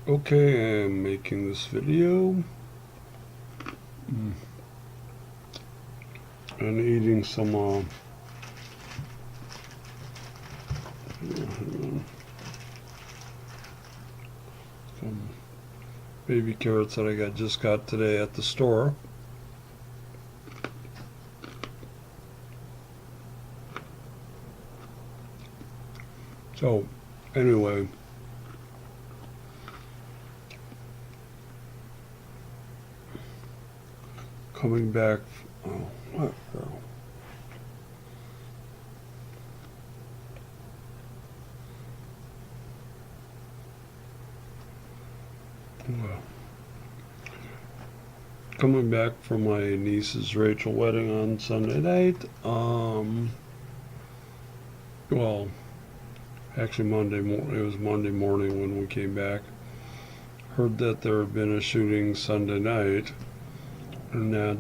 Okay, I'm making this video and eating some some baby carrots that I just got today at the store. So, anyway, coming back. Oh, what? Well, coming back from my niece's Rachel wedding on Sunday night. Well, actually it was Monday morning when we came back. Heard that there had been a shooting Sunday night, and that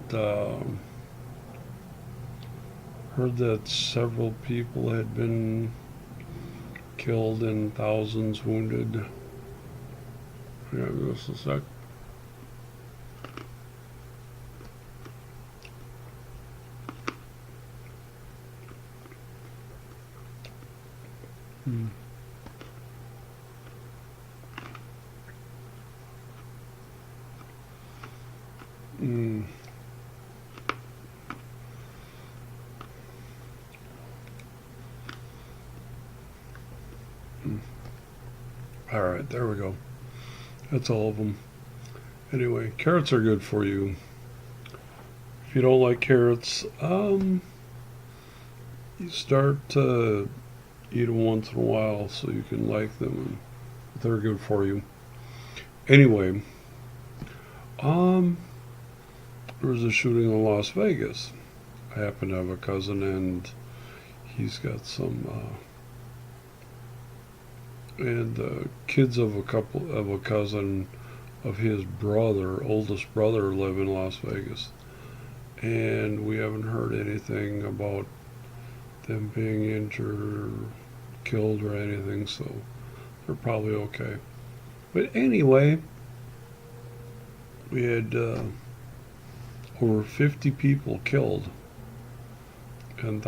heard that several people had been killed and thousands wounded. Yeah, just a sec. All right, there we go. That's all of them. Anyway, carrots are good for you. If you don't like carrots, you start to eat them once in a while so you can like them. They're good for you. Anyway, there was a shooting in Las Vegas. I happen to have a cousin, and he's got some and the kids of a cousin of his oldest brother, live in Las Vegas, and we haven't heard anything about them being injured or killed or anything, so they're probably okay. But anyway, we had over 50 people killed and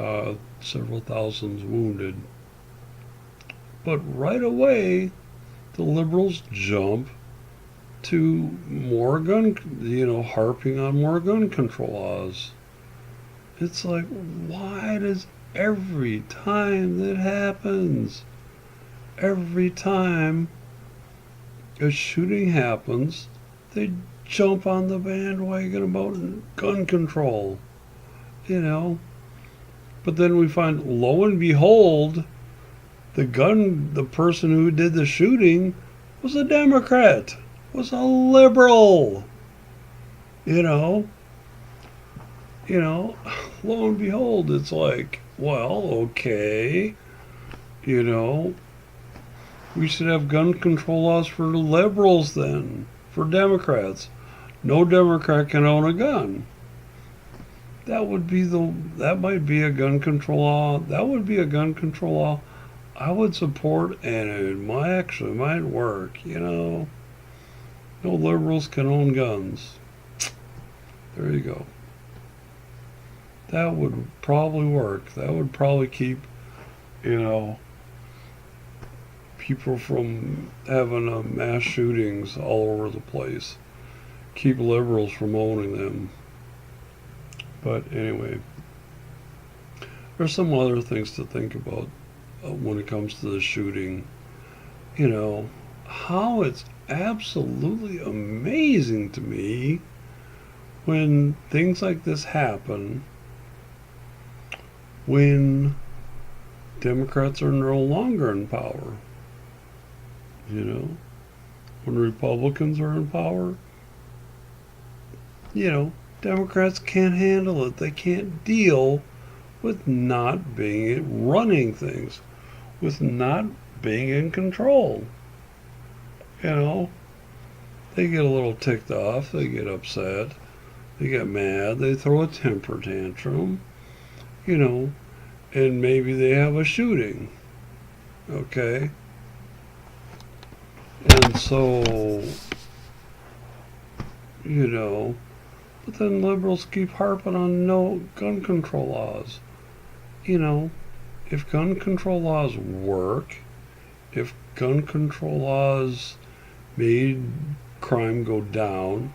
several thousands wounded. But right away, the liberals jump to more harping on more gun control laws. It's like, why does every time that happens, every time a shooting happens, they jump on the bandwagon about gun control, But then we find, lo and behold, the person who did the shooting was a Democrat, was a liberal, Lo and behold, it's like, well, okay, we should have gun control laws for liberals then, for Democrats. No Democrat can own a gun. That might be a gun control law. That would be a gun control law I would support, and it might work, No liberals can own guns. There you go. That would probably work. That would probably keep, people from having mass shootings all over the place. Keep liberals from owning them. But anyway, there's some other things to think about when it comes to the shooting. How it's absolutely amazing to me when things like this happen, when Democrats are no longer in power. When Republicans are in power, Democrats can't handle it. They can't deal with not running things, with not being in control. They get a little ticked off, they get upset, they get mad, they throw a temper tantrum, and maybe they have a shooting, okay? And And so, but then liberals keep harping on no gun control laws. If gun control laws work, if gun control laws made crime go down,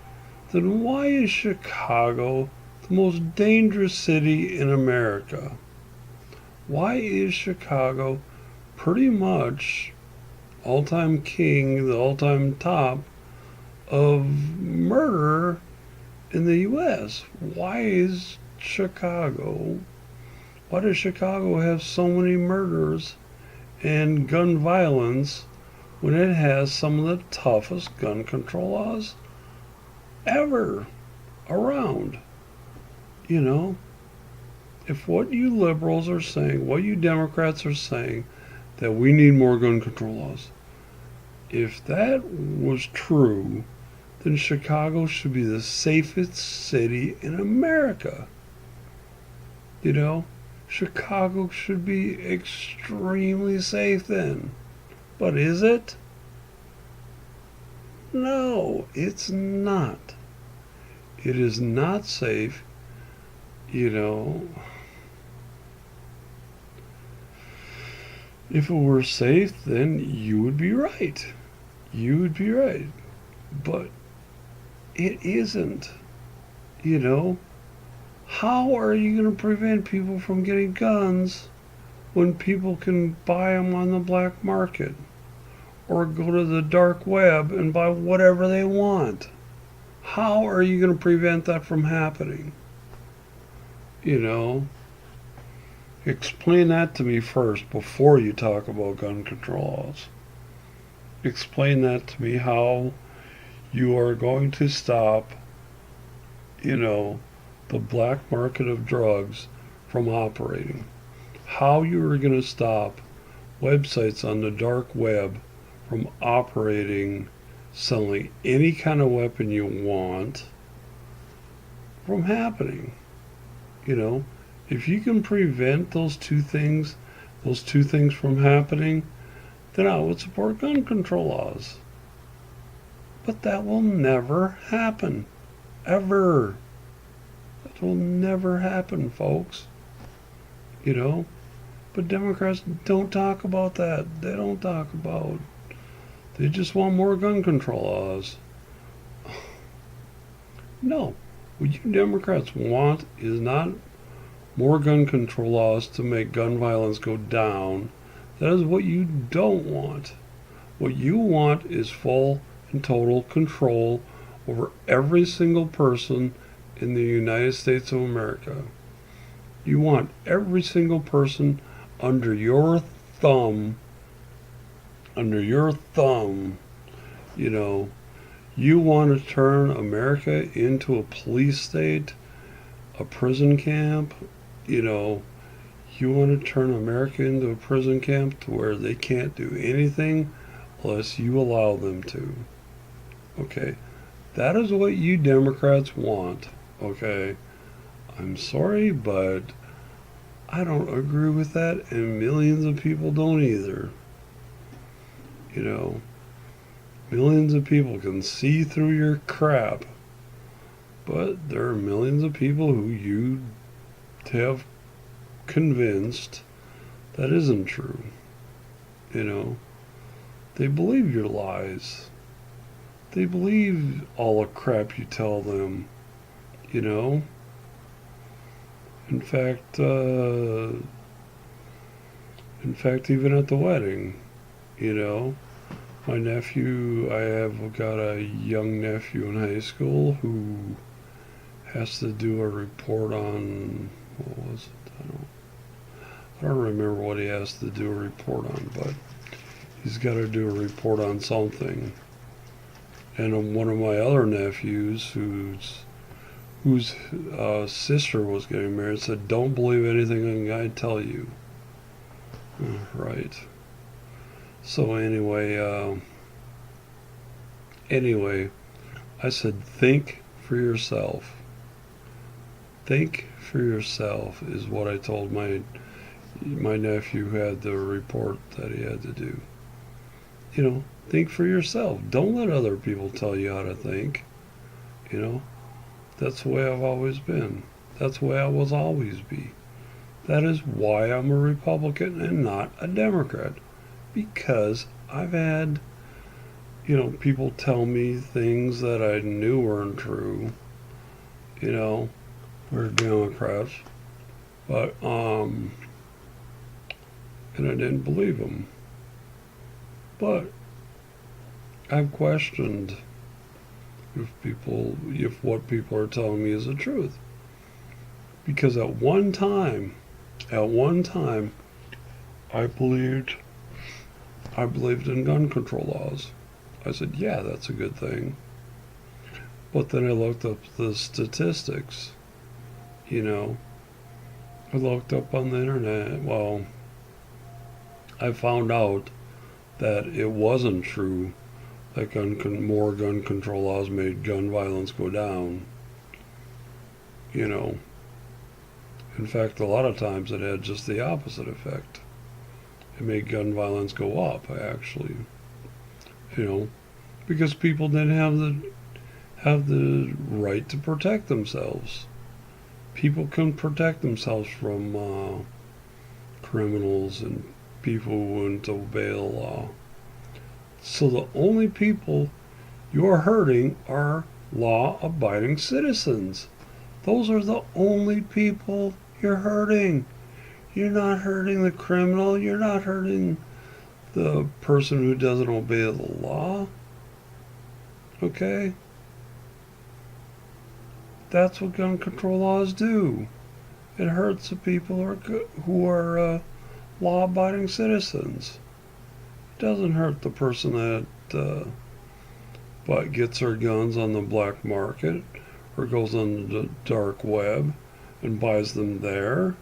then why is Chicago the most dangerous city in America? Why is Chicago pretty much all-time king, the all-time top of murder in the U.S.? Why does Chicago have so many murders and gun violence when it has some of the toughest gun control laws ever around? If what you liberals are saying, what you Democrats are saying, that we need more gun control laws, if that was true, then Chicago should be the safest city in America. Chicago should be extremely safe then. But is it? No, it's not. It is not safe. If it were safe, then you would be right. You would be right. But it isn't. How are you going to prevent people from getting guns when people can buy them on the black market or go to the dark web and buy whatever they want? How are you going to prevent that from happening? Explain that to me first before you talk about gun control laws. Explain that to me, how you are going to stop, the black market of drugs from operating. How you are going to stop websites on the dark web from operating, selling any kind of weapon you want from happening. If you can prevent those two things from happening, then I would support gun control laws. But that will never happen. Ever. That will never happen, folks. But Democrats don't talk about that. They just want more gun control laws. No. What you Democrats want is not more gun control laws to make gun violence go down. That is what you don't want. What you want is full and total control over every single person in the United States of America. You want every single person under your thumb. You want to turn America into a police state, a prison camp. You want to turn America into a prison camp to where they can't do anything unless you allow them to. Okay? That is what you Democrats want. Okay? I'm sorry, but I don't agree with that, and millions of people don't either. Millions of people can see through your crap, but there are millions of people who you have convinced that isn't true. They believe your lies. They believe all the crap you tell them. In fact, even at the wedding, my nephew, I have got a young nephew in high school who has to do a report on, what was it? I don't remember what he has to do a report on, but he's got to do a report on something. And one of my other nephews, whose sister was getting married, said, "Don't believe anything I tell you." Right. So anyway, I said, think for yourself. Think for yourself is what I told my nephew who had the report that he had to do. think for yourself. Don't let other people tell you how to think. You know, that's the way I've always been. That's the way I will always be. That is why I'm a Republican and not a Democrat. Because I've had, people tell me things that I knew weren't true. We're Democrats. But, and I didn't believe them. But I've questioned if what people are telling me is the truth. Because at one time, I believed in gun control laws. I said, yeah, that's a good thing. But then I looked up the statistics. I looked up on the internet. Well, I found out that it wasn't true that more gun control laws made gun violence go down. In fact, a lot of times it had just the opposite effect. It made gun violence go up, actually. Because people didn't have the right to protect themselves. People can protect themselves from criminals and people who wouldn't obey the law. So the only people you're hurting are law-abiding citizens. Those are the only people you're hurting. You're not hurting the criminal. You're not hurting the person who doesn't obey the law. Okay? That's what gun control laws do. It hurts the people who are law-abiding citizens. It doesn't hurt the person that gets their guns on the black market or goes on the dark web and buys them there.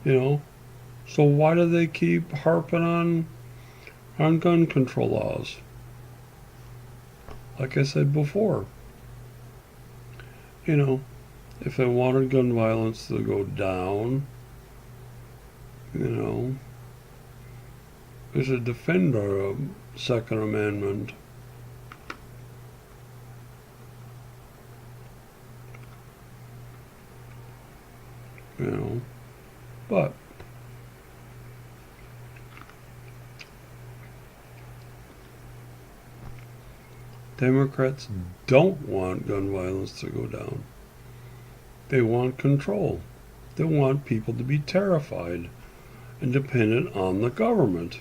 So why do they keep harping on gun control laws? Like I said before, if they wanted gun violence to go down, they should defend our Second Amendment. But Democrats don't want gun violence to go down. They want control. They want people to be terrified and dependent on the government,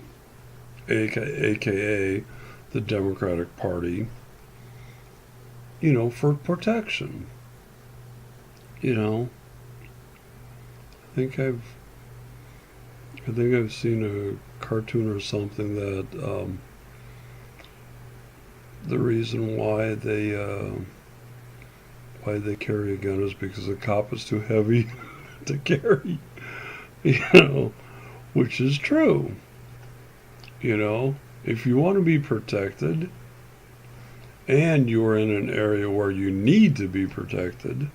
aka the Democratic Party, for protection. I think I've seen a cartoon or something that the reason why they carry a gun is because a cop is too heavy to carry, which is true. If you want to be protected and you're in an area where you need to be protected,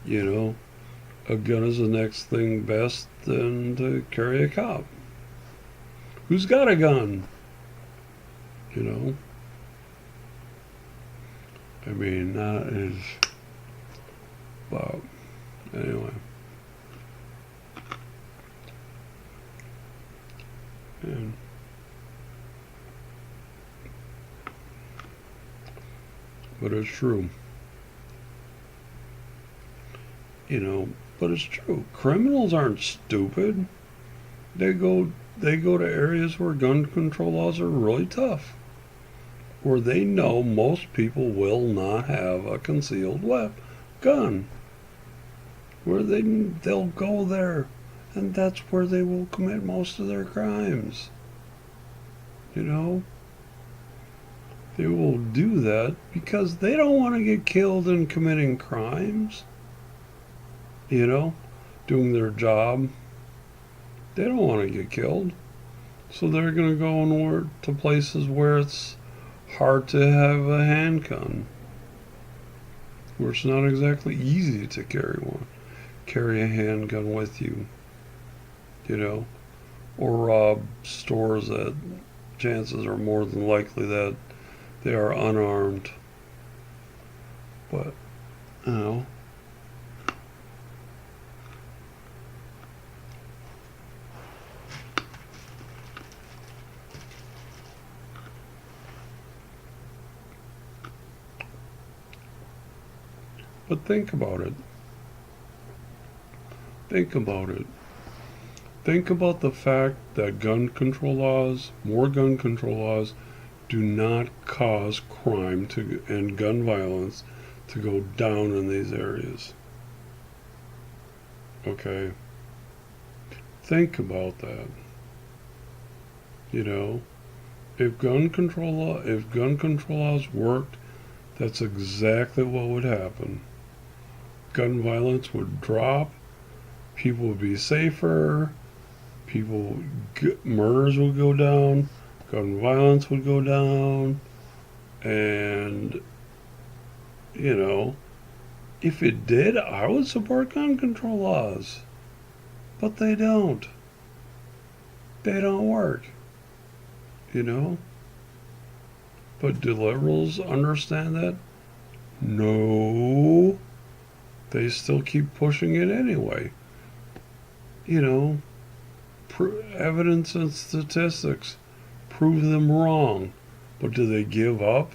a gun is the next thing best than to carry a cop. Who's got a gun? That is... Wow. Anyway. But it's true. But it's true. Criminals aren't stupid. They go to areas where gun control laws are really tough, where they know most people will not have a concealed gun. Where they'll go there, and that's where they will commit most of their crimes. They will do that because they don't want to get killed in committing crimes. Doing their job. They don't want to get killed. So they're going to go to places where it's hard to have a handgun. Where it's not exactly easy to carry a handgun with you. Or rob stores that chances are more than likely that they are unarmed. But, you know, but think about it. Think about it. Think about the fact that more gun control laws, do not cause crime and gun violence to go down in these areas. Okay? Think about that. You know, if gun control laws worked, that's exactly what would happen. Gun violence would drop, people would be safer, murders would go down, gun violence would go down, and, you know, if it did, I would support gun control laws. But they don't. They don't work. You know? But do liberals understand that? No. They still keep pushing it anyway. You know, evidence and statistics prove them wrong. But do they give up?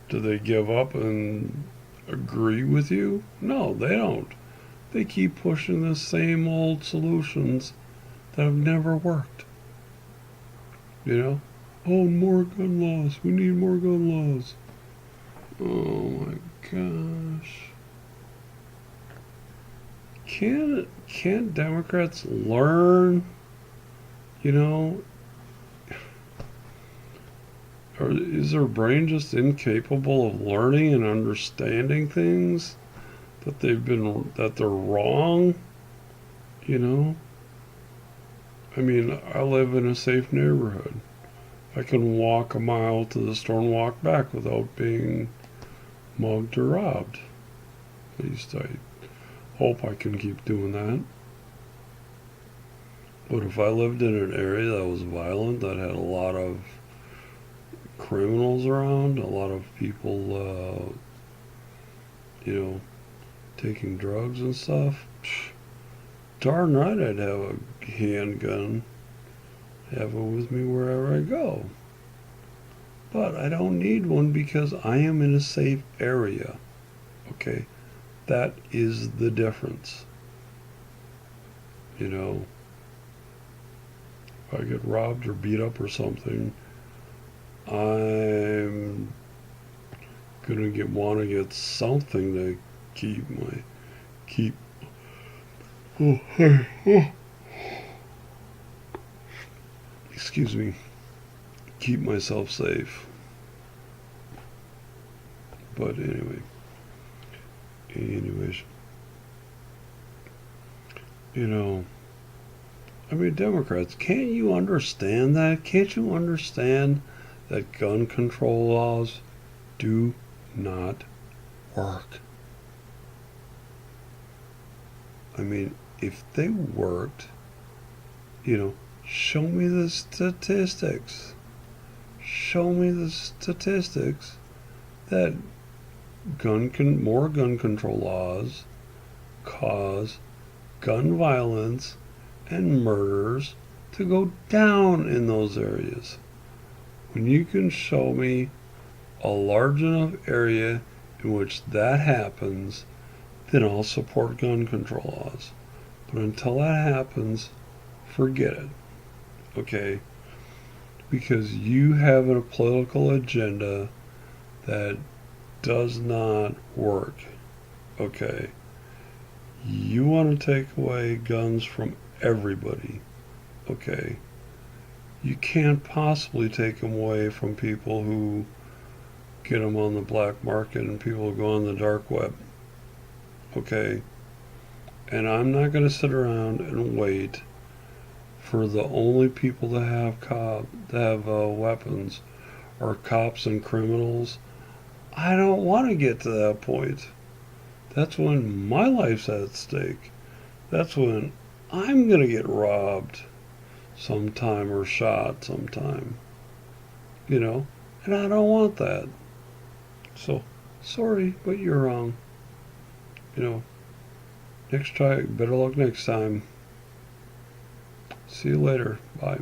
Do they give up and agree with you? No, they don't. They keep pushing the same old solutions that have never worked. You know? Oh, more gun laws. We need more gun laws. Oh my gosh. Can't Democrats learn? You know? Or is their brain just incapable of learning and understanding things? That they're wrong? You know? I mean, I live in a safe neighborhood. I can walk a mile to the store and walk back without being mugged or robbed. At least I hope I can keep doing that. But if I lived in an area that was violent, that had a lot of criminals around, a lot of people, taking drugs and stuff, darn right I'd have a handgun, have it with me wherever I go. But I don't need one because I am in a safe area. Okay? That is the difference. You know, if I get robbed or beat up or something, I'm gonna want to get something to keep excuse me, keep myself safe. But anyways, Democrats, can't you understand that? Can't you understand that gun control laws do not work? If they worked, show me the statistics. Show me the statistics that more gun control laws cause gun violence and murders to go down in those areas. When you can show me a large enough area in which that happens, then I'll support gun control laws. But until that happens, forget it. Okay? Because you have a political agenda that does not work. Okay? You want to take away guns from everybody. Okay? You can't possibly take them away from people who get them on the black market and people who go on the dark web. Okay? And I'm not going to sit around and wait for the only people that have weapons are cops and criminals. I don't want to get to that point. That's when my life's at stake. That's when I'm going to get robbed sometime or shot sometime. you know, and I don't want that. So, sorry, but you're wrong. You know, next try, better luck next time. See you later. Bye.